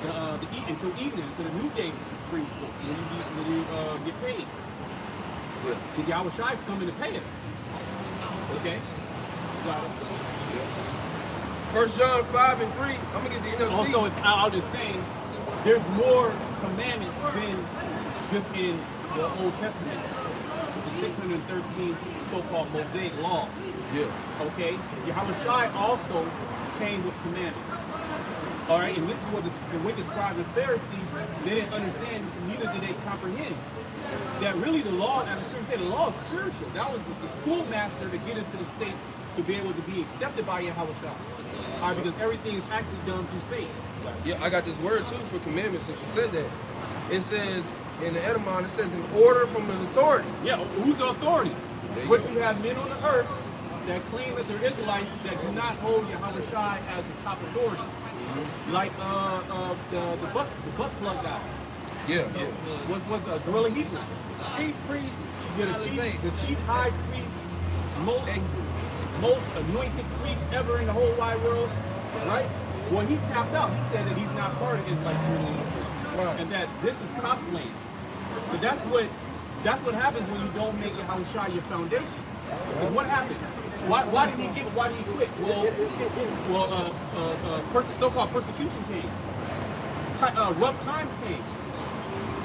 until evening, until the new day springs forth, when you get paid. Yeah. Because Yahweh Shai is coming to pay us. Okay? Got it. Yeah. 1 John 5 and 3. I'm gonna get the NLT. Also, I was just saying, there's more commandments than just in the Old Testament, with the 613 so-called Mosaic laws. Yeah. Okay? Yahweh Shai also came with commandments. All right, and this is what the wicked scribes and Pharisees, they didn't understand, neither did they comprehend. That really the law, as the scripture said, the law is spiritual. That was the schoolmaster to get us to the state to be able to be accepted by Yahweh Shai. All right, because everything is actually done through faith. Yeah, I got this word too for commandments since you said that. It says, in the Edamon, it says an order from an authority. Yeah, who's the authority? What You have men on the earth that claim that they're Israelites that do not hold Yahweh Shai as the top authority. Like the butt plug guy. Yeah. Was the Gorilla Hebrew. Chief priest. Yeah, the chief high priest, most anointed priest ever in the whole wide world, right? Well, he tapped out. He said that he's not part of Israelites anymore, and that this is cosplaying. So that's what happens when you don't make Yahweh Shai your foundation. Because what happened? Why did he give it? Why did he quit? So-called persecution came. Rough times came.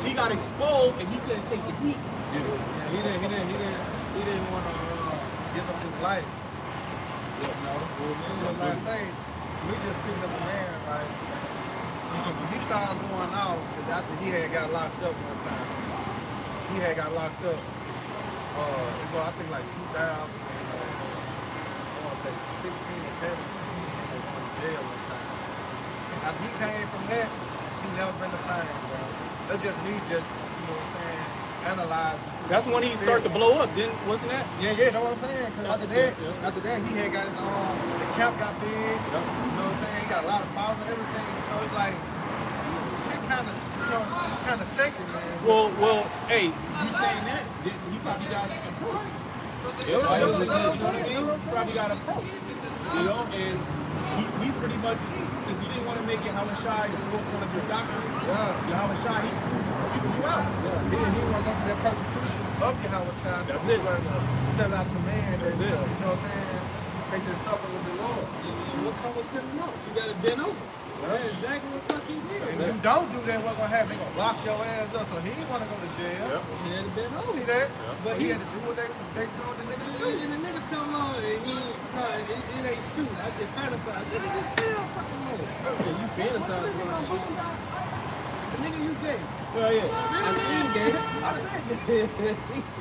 He got exposed and he couldn't take the heat. Yeah. He didn't want to give up his life. You know, like I say, we just picked up a man, like, he started going out because after he had got locked up one time. He had got locked up. It was, I think, like 2000. I want to say 16 or 17, he was going to jail one time. After he came from that, he never been the same, bro. That's just me, you know what I'm saying, analyze. That's when he started to blow up, wasn't that? Yeah, you know what I'm saying? Because after that, he had got his the cap got big, you know what I'm saying? He got a lot of followers and everything, so it's like, shit kind of shaking, man. Well, hey, you saying that, he probably got approached. You know what I mean? He probably got approached, you know, and he pretty much, since he didn't want to make it Yahweh Shai the forefront of your doctrine, Yahweh Shai, he's keeping you out. Yeah, he didn't want to go to that persecution of Yahweh Shai. That's so it. Sell out to man. That's it. You know what I'm saying? Take this supper with the Lord. What come with sitting up? You gotta bend over. That's exactly what the fuck he did. And if you don't do that, what's gonna happen? They gonna lock your ass up. So he didn't want to go to jail. Yep. He had to bend over. See that? Yep. But he had to do what they told the nigga to do. And the nigga told him, it ain't true. I just fantasize. Nigga, you still fucking know. Yeah, you fantasize about shit. Nigga, you gay. Well, yeah. I seen gay. I said that. You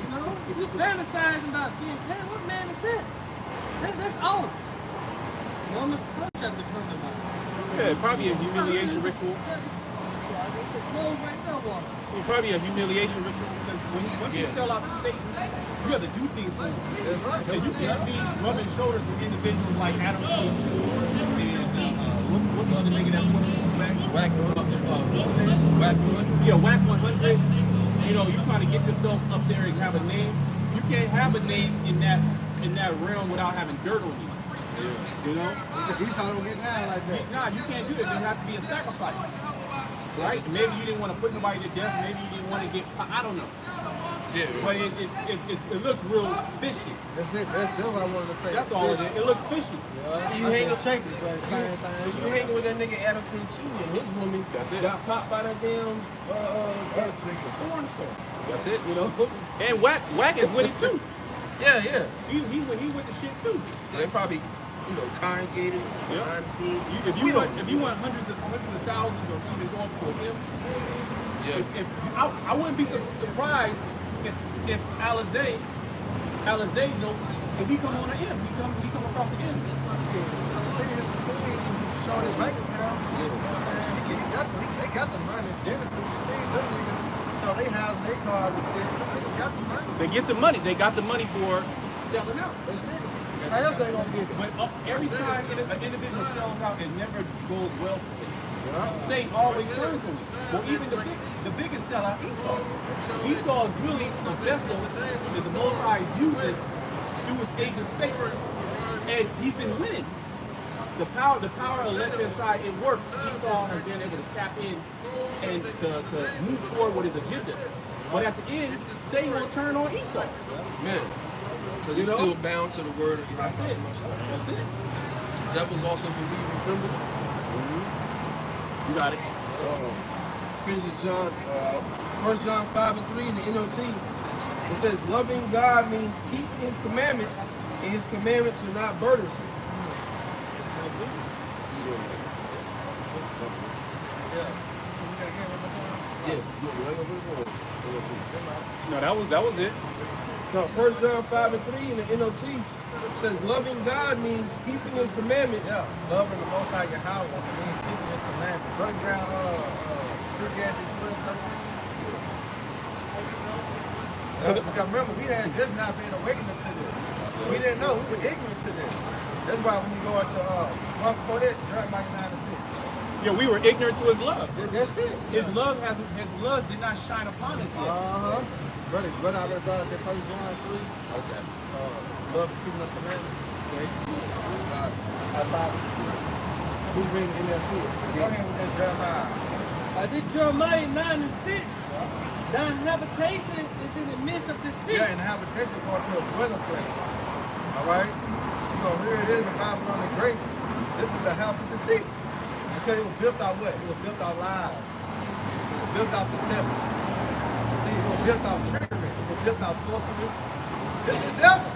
know, you fantasizing about being paid. What man is that? That's off. You know, Mr. Clutch had to come to mind. Yeah, probably a humiliation ritual. Probably a humiliation ritual because once you sell out to Satan, you have to do things for him. That's right. And you can't be rubbing shoulders with individuals like Adam 22 and what's the other nigga that's one Whack 100. Yeah, Whack 100. You know, you're trying to get yourself up there and have a name. You can't have a name in that realm without having dirt on you. You know? Esau don't get down like that. Nah, you can't do that. There has to be a sacrifice. Right? Maybe you didn't want to put nobody to death. Maybe you didn't want to get, I don't know. Yeah. But it looks real fishy. That's it. That's what I wanted to say. That's all it is. It looks fishy. Yeah. You hanging shaky, but same thing. You hanging with that nigga Adam 22 and his woman got popped by that damn porn star. That's it. You know? And Whack is with it too. Yeah. He with the shit too. So they probably, congregated behind the scenes. If you want hundreds of thousands or even go up to him, I wouldn't be surprised if Alizé, if he come on an M, he come across an M. Show his bank account. They got the money. Genesis, you see them niggas. So they have their card and shit. They got the money. They get the money. They got the money for selling out. That's it. How else they gonna get it? But every time an individual sells out, it never goes well for them. Satan always turns on it. Well, even the biggest sellout, Esau. Esau is really a vessel that the Most High is using through his agent Satan, and he's been winning. the power of letting it aside, it works. Esau has been able to tap in and to move forward with his agenda. But at the end, Satan will turn on Esau. Man, because he's still bound to the word of Yahweh. That's it. Devils also believe and tremble. You got it. Finish John, 1 John 5 and 3 in the NOT. It says, loving God means keeping his commandments, and his commandments are not burdensome. No, that was it. No, 1 John 5 and 3 in the NOT says loving God means keeping his commandments. Yeah, loving the Most High Yahweh means keeping his commandments. Running down Ecclesiastes 12. Because remember, we had just not been awakened to this. We didn't know. We were ignorant to this. That's why when you go into one before this, Jeremiah 9 and 6. Yeah, we were ignorant to his love. That's it. His love did not shine upon us yet. Brother, I already brought up that 1 John 3. Okay. Love is keeping us commandments. Okay. Who's reading in there too? Go ahead with that Jeremiah. I did Jeremiah 9 and 6. Thy habitation is in the midst of the sea. Yeah, and the habitation going to a dwelling place. Alright? So here it is in Babylon the Great. This is the house of deceit. Okay, it was built out what? It was built out lies. It was built out deception. See, it was built out trickery. It was built out sorcery. It's the devil.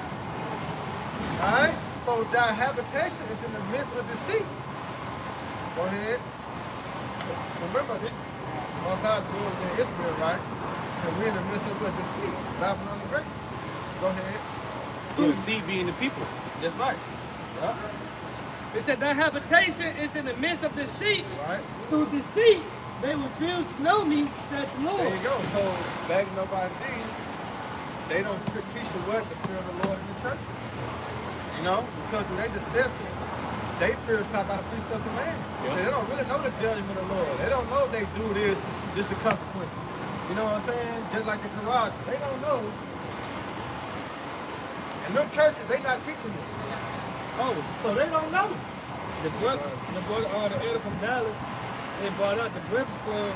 Alright? So thy habitation is in the midst of deceit. Go ahead. Remember, Most High doing in Israel, right? And we're in the midst of a deceit. Babylon the Great. Go ahead. The seed being the people. That's right. Yeah. It said thy habitation is in the midst of deceit. Right. Through deceit, they refuse to know me, said the Lord. There you go. So back nobody did. They don't teach the word to fear the Lord in the church. You know, because when they deception, they fear talk about the precepts of man. Yeah. They don't really know the judgment of the Lord. They don't know they do this, just the consequences. You know what I'm saying? Just like the garage. They don't know. And them churches, they not teaching this. Oh, So they don't know. the elder from Dallas, they brought out the Breakfast Club. You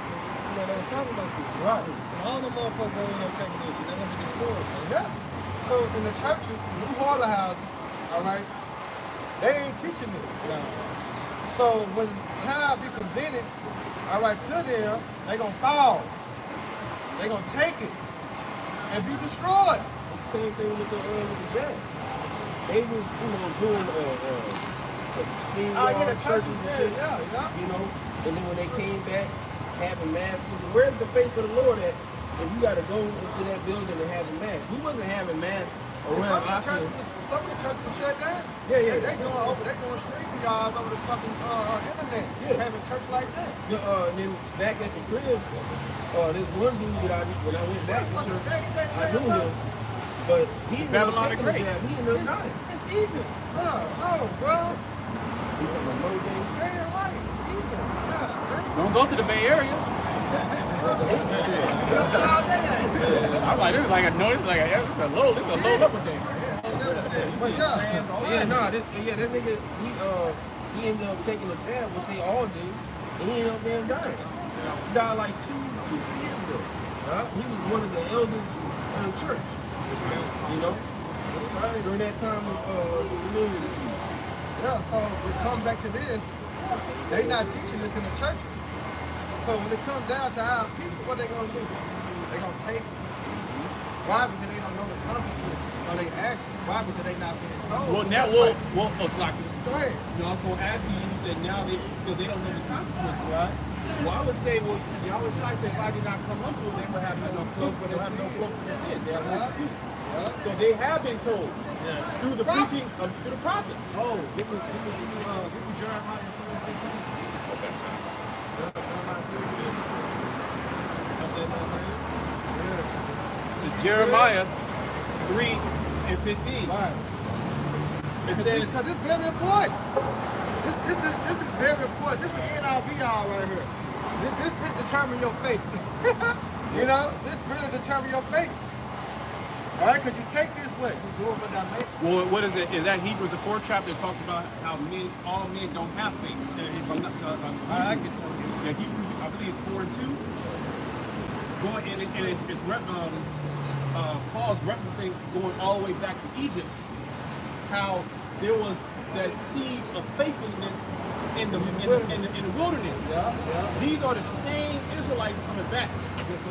know, they were talking about this. Right. And all the motherfuckers going on checking this shit. They're going to be destroyed. Yeah. So in the churches, new harlot houses, all right, they ain't teaching this. No. So when time be presented, all right, to them, they gonna fall. They gonna take it and be destroyed. It's the same thing with the jazz. They was, doing extreme The churches and shit. yeah. You know, and then when they came back, having masks, where's the faith of the Lord at? If you got to go into that building and have a mask, we wasn't having masks around Oakland. Some of the churches were shut down. Yeah. They doing streaming yards over the fucking internet. Yeah. Having church like that. And then back at the crib, there's one dude that when I went back to church, I knew him, but he ended up Babylon the taking the Great. jab. He ended up dying. It's Egypt. No, bro. He's from a low game. Yeah, right. Yeah, Don't go to the Bay Area. I'm like, this is like a low level thing. but yeah. That nigga, he ended up taking the jab, which they all did, and he ended up being dying. He died like 2 years ago. He was one of the elders in the church. You know, during that time of the millennium season. Yeah, so we come back to this. They not teaching this in the churches. So when it comes down to our people, what they gonna do? They gonna take it. Why? Because they don't know the consequences of their actions. Why? Because they not being told. Well, now, like, Go ahead. you know, I was going to add to you, you said now because they don't know the consequences, right? Well, I would say, well, the always try to say, if I did not come unto it, they will have no cloak, but they have no cloak for sin. They have no excuse. So they have been told through the preaching of through the prophets. Oh, give me Jeremiah 4:15. To Jeremiah 3 and 15. Right. It says, Because this is very important. This is very important. This is the NIV all right here. This determine your faith. You know, this really determine your faith. Right? Because you take this way, you do it for that nation. Well, what is it? Is that Hebrews, the 4th chapter, talks about how all men don't have faith. I get Yeah, Hebrews, I believe it's 4 and 2. Going and Paul's referencing going all the way back to Egypt, how there was that seed of faithfulness in the wilderness. Yeah. These are the same Israelites coming back.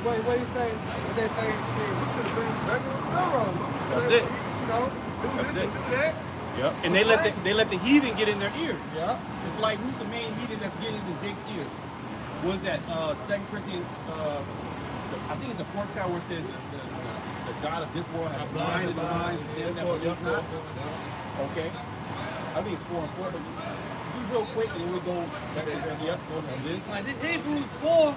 What he say? What they say? We should have been regular railroad. That's it. You know, do That's this it. and do that. Yep. And they let the heathen get in their ears. Yeah. Just like who's the main heathen that's getting in Jake's ears? Was that 2 Corinthians? I think it's the 4th chapter where it says the God of this world has blinded the minds of them that believe not. Okay. I think it's 4 and 4, but just real quick, and then we'll go back to this. Like this Hebrews 4,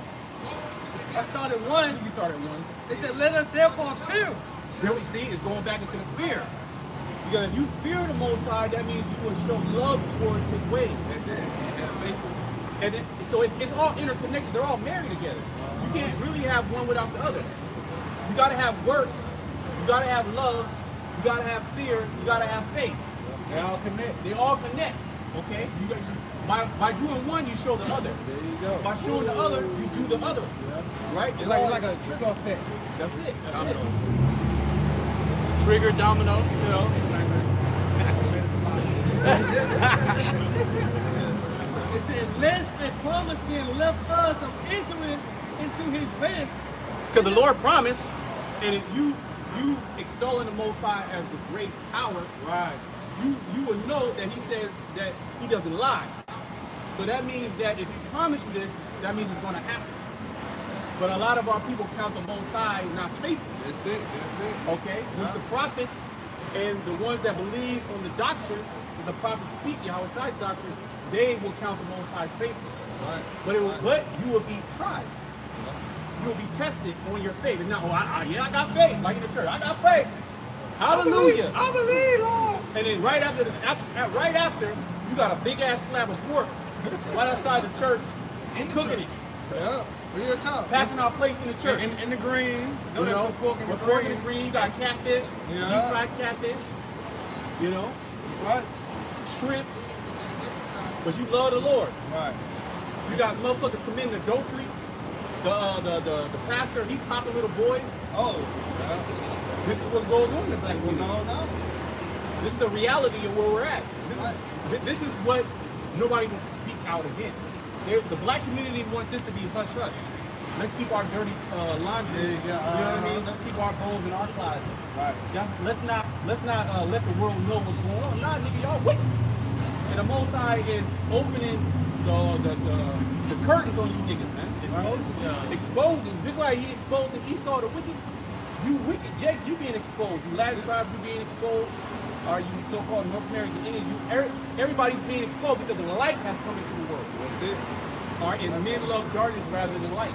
I started 1. You started 1. It said, let us therefore fear. Here we see is going back into the fear. Because if you fear the Most High, that means you will show love towards His ways. That's it. And so it's all interconnected. They're all married together. You can't really have one without the other. You got to have works. You got to have love. You got to have fear. You got to have faith. They all connect. They all connect. Okay. By doing one, you show the other. There you go. By showing the other, you do the other. Yeah. Right? It's like a trigger effect. That's it. That's it. Trigger, domino, you know. It said, lest a promise being left us of entering into His rest. Because the Lord promised, and if you extolling the Most High as the great power, Right. you will know that He says that He doesn't lie. So that means that if He promised you this, that means it's going to happen. But a lot of our people count the Most High not faithful. That's it. That's it. Okay? Which the prophets and the ones that believe on the doctrines that the prophets speak, Yahweh's doctrine, they will count the Most High faithful. Right. But you will be tried. You will be tested on your faith. And now, I got faith, like in the church. I got faith. Hallelujah. I believe, Lord. And then right after, you got a big ass slab of pork right outside the church and cooking it. Yeah. Real tough. Passing our plates in the church. In the greens. You know, pork in the pork in the greens. green, you got catfish, Yeah. deep fried catfish, you know, Right. shrimp. But you love the Lord. Right. You got motherfuckers committing adultery. The pastor, he popping little boys. Oh, Yeah. This is what goes on in the black What's community. going on? This is the reality of where we're at. This is what nobody wants to speak out against. The black community wants this to be hush hush. Let's keep our dirty laundry. You know what I mean? Let's keep our bowls in our closet. Right. Let's not let the world know what's going on. Nah, nigga, y'all wicked. And the Most High is opening the curtains on you niggas, man. Exposing, just like He exposed Esau the wicked. You wicked, Jakes, you being exposed. You Latin tribes, you being exposed. Are you so-called North American Indians? Everybody's being exposed because the light has come into the world. That's it. Or in men love darkness rather than light.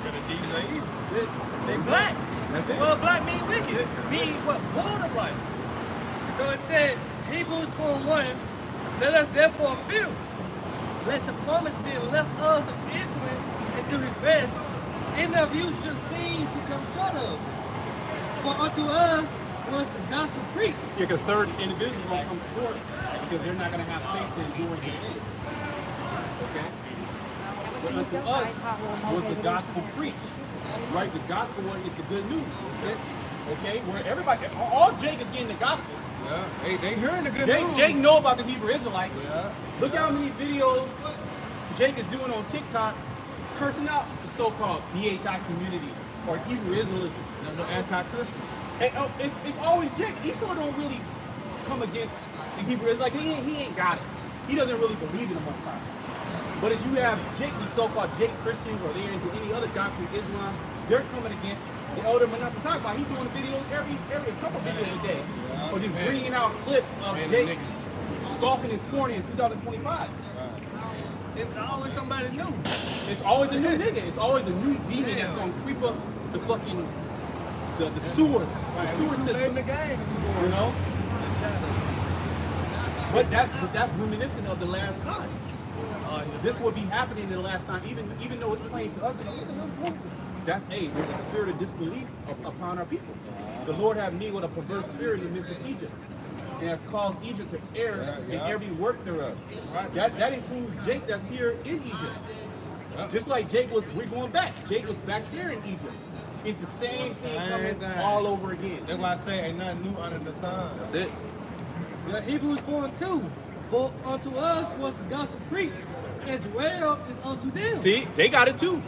That's it. they black. That's it. Well, black mean wicked. Mean what? Born of light. So it said, Hebrews 4:1, let us therefore fear, lest a promise be left us of entering into His rest, any of you should seem to come short of. For unto us was the gospel preached. Yeah, because certain individuals will come short because they're not going to have faith to endure the end. Okay? But unto us was the gospel preached. Right? The gospel is the good news. That's it. Okay? Where everybody, all Jake is getting the gospel. Yeah. They hearing the good news. Jake know about the Hebrew Israelites. Yeah. Look how many videos Jake is doing on TikTok cursing out the so-called BHI community or Hebrew Israelism. No anti-Christian. And, it's always Jake. Esau don't really come against the Hebrew Israelites. Like, he ain't got it. He doesn't really believe in the Most High. But if you have Jake, these so-called Jake Christians, or they're into any other doctrine, Islam, they're coming against the elder Menachah. He's doing videos every couple videos a day, or just bringing out clips of Jake scoffing and scorning in 2025. It's always somebody new. It's always a new nigga. It's always a new demon that's gonna creep up the fucking the sewers, the sewer Too late in system. the game. You know. But that's reminiscent of the last time. This will be happening in the last time, even though it's plain to us. there's a spirit of disbelief upon our people. The Lord had me with a perverse spirit in the midst of Egypt, and has caused Egypt to err in every work thereof. That includes Jake that's here in Egypt. Just like Jake was, we're going back. Jake was back there in Egypt. It's the same thing coming all over again. That's why I say ain't nothing new under the sun. That's it. Yeah, Hebrews 4:2. For unto us was the gospel preached, as well as unto them. See, they got it too.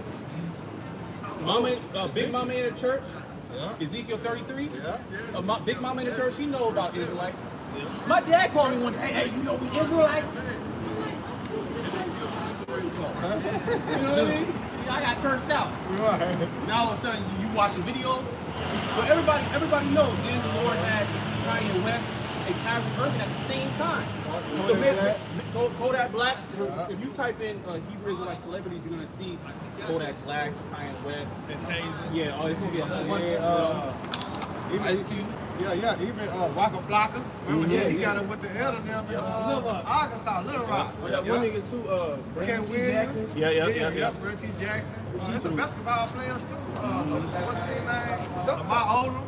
Big Mama in the church, Ezekiel 33. Big Mama in the church, she know about Israelites. My dad called me one day, hey, you know we Israelites? You know what I mean? I got cursed out. Now all of a sudden you watching videos. So everybody knows then the Lord had Kanye West and Kyrie Irving at the same time. So Kodak Black, if you type in Hebrew Israelite celebrities, you're gonna see Kodak Black, Kanye West, And Taser. yeah, oh, it's gonna be a whole bunch Ice Cube. Even Waka Flocka. Remember he got it with the elder down there, Arkansas, Little Rock. That one nigga too, Brandon T. Jackson. Yeah, Brandon T. Jackson. He's a basketball player too. What's his name? Lamar Odom.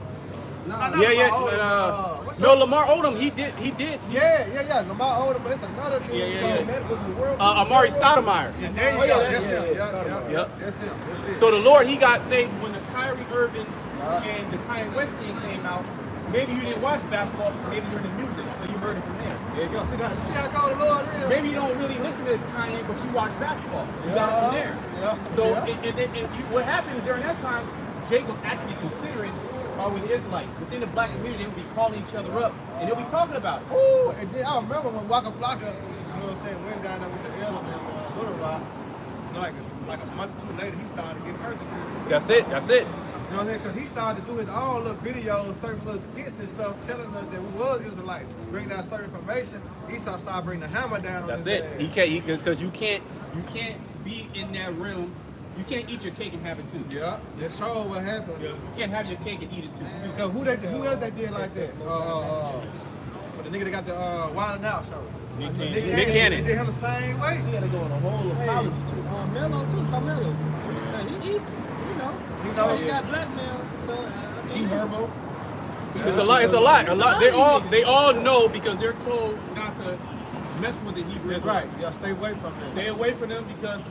No, Lamar Odom, he did. Yeah, Lamar Odom, but it's another dude. Amari Stoudemire. That's it. So the Lord, he got saved when the Kyrie Irving and the Kanye West thing came out. Maybe you didn't watch basketball, maybe you're in the music, so you heard it from there. There you go. See how cold the Lord is? Maybe you don't really listen to Kanye, but you watch basketball. You got it from there. So what happened during that time, Jake was actually considering, are we the Israelites? Within the black community, they would be calling each other up, and they'll be talking about it. Ooh, and then I remember when Waka Flocka, you know what I'm saying, went down there with the elder in Little Rock. Like a month or two later, he started getting persecuted. That's it. You know what I'm saying? Because he started to do his own little videos, certain little skits and stuff, telling us that we was Israelites, bringing out certain information. Esau started bringing the hammer down on That's his it. ass. He can't, because you can't be in that realm. You can't eat your cake and have it too. Yeah, that's all what happened. You can't have your cake and eat it too. Because who else they did like that? The nigga that got the Wild 'N Out show. Nick They Cannon. did him the same way. He had to go on a whole apology to him. Melo too, Carmelo. He he got blackmailed. G Herbo. It's a lot. They all know because they're told not to mess with the Hebrew. That's right. Yeah, stay away from them. Stay away from them because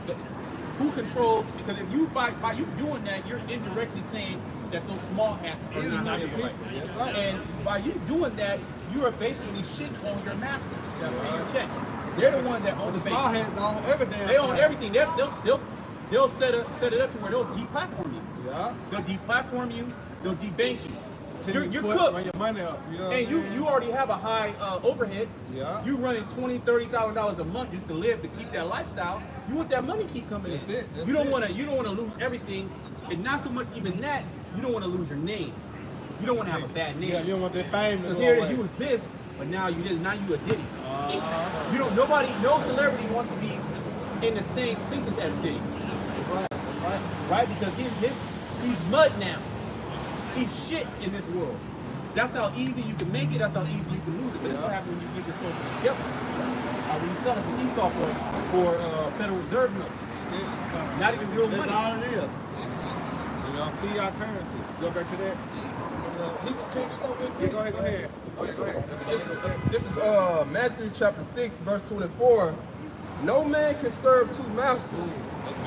who controls? Because if you by you doing that, you're indirectly saying that those small hats are not Israelites. That's right. And by you doing that, you are basically shitting on your masters. Check. They're the ones that own the Small base. hands own everything. They own everything. They'll set it up to where they'll deplatform you. Yeah. They'll deplatform you. They'll debank you. You're Run cooked. your money up. You know what And I'm saying? you already have a high overhead. Yeah. You running $20,000-$30,000 a month just to live, to keep that lifestyle. You want that money keep coming That's in. it. That's you don't it. want to lose everything, and not so much even that. You don't want to lose your name. You don't want to have a bad name. Yeah, you don't want that fame to Because go here away. you was this, but now you this. Now you a Diddy. You don't. No celebrity wants to be in the same sentence as Diddy. Right? Because he's mud now. He's shit in this world. That's how easy you can make it. That's how easy you can lose it. But that's what happens when you get this social. Yep. When you sell it for Esau for Federal Reserve notes. Not even real money. That's all it is. You know, fiat currency. Go back to that. Yeah, go ahead. This is Matthew chapter 6, verse 24. No man can serve two masters,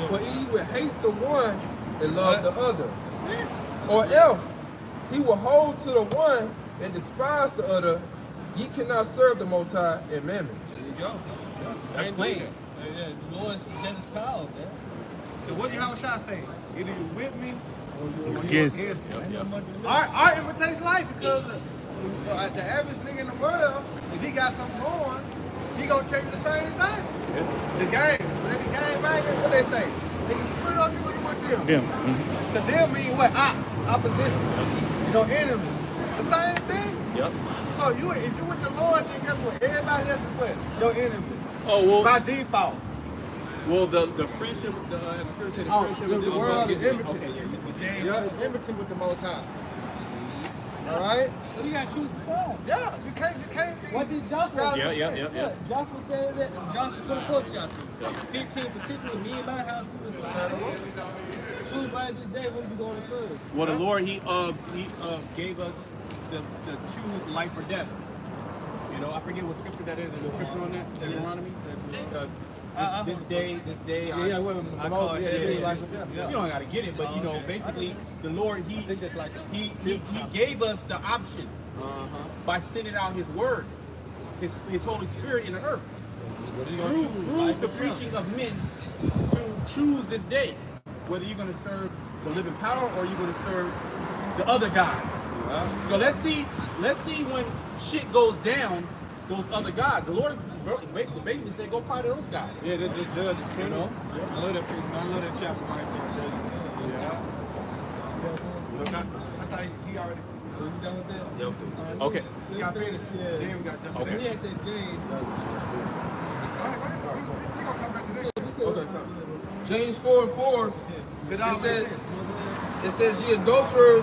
for he will hate the one and love the other. Or else he will hold to the one and despise the other. Ye cannot serve the Most High and mammon. There you go. That's plain. The Lord sent his power, man. So what do you have a shot saying? Either you with me or you're Against. against me. Our invitation life because the average nigga in the world, if he got something going, he gonna check the same thing. The game. So they the game banging, what they say? Nigga, you put it on you what you want to do. The deal mean what? Opposition. You know, enemy. The same thing. Yep. So if you with the Lord, then guess what? Everybody else is what? Your enemy. Oh well. By default. Well, the friendship, the scripture said the friendship the world is enmity. Okay, Yeah, it's enmity with the Most High. All right? So you gotta choose a side. Yeah, you can't be. What did Joshua say? Yeah. Joshua said that in Joshua 24 chapter. 15 particularly, me and my house we will serve the Lord. Choose Everybody this day, when we going to serve? Well, the Lord, he gave us the choose life or death. You know, I forget what scripture that is. There's a scripture on that, Deuteronomy. This day. Yeah, well, I call yeah, it. life or death. Yeah. You don't gotta get it, but you know, basically, the Lord, he gave us the option by sending out His Word, His Holy Spirit in the earth through the preaching of men to choose this day whether you're gonna serve the living power or you're gonna serve the other guys. So let's see when shit goes down, those other guys. The Lord basically said, go fight those guys. Yeah, this is Judges 10. You know? I love that chapter right there. Yeah. I thought he already. You done with that? Yep. Okay. We got finished. Yeah. Then we got done. Okay. We had that James. We gonna come back to that. Okay, come. James 4:4. It says, ye adulterers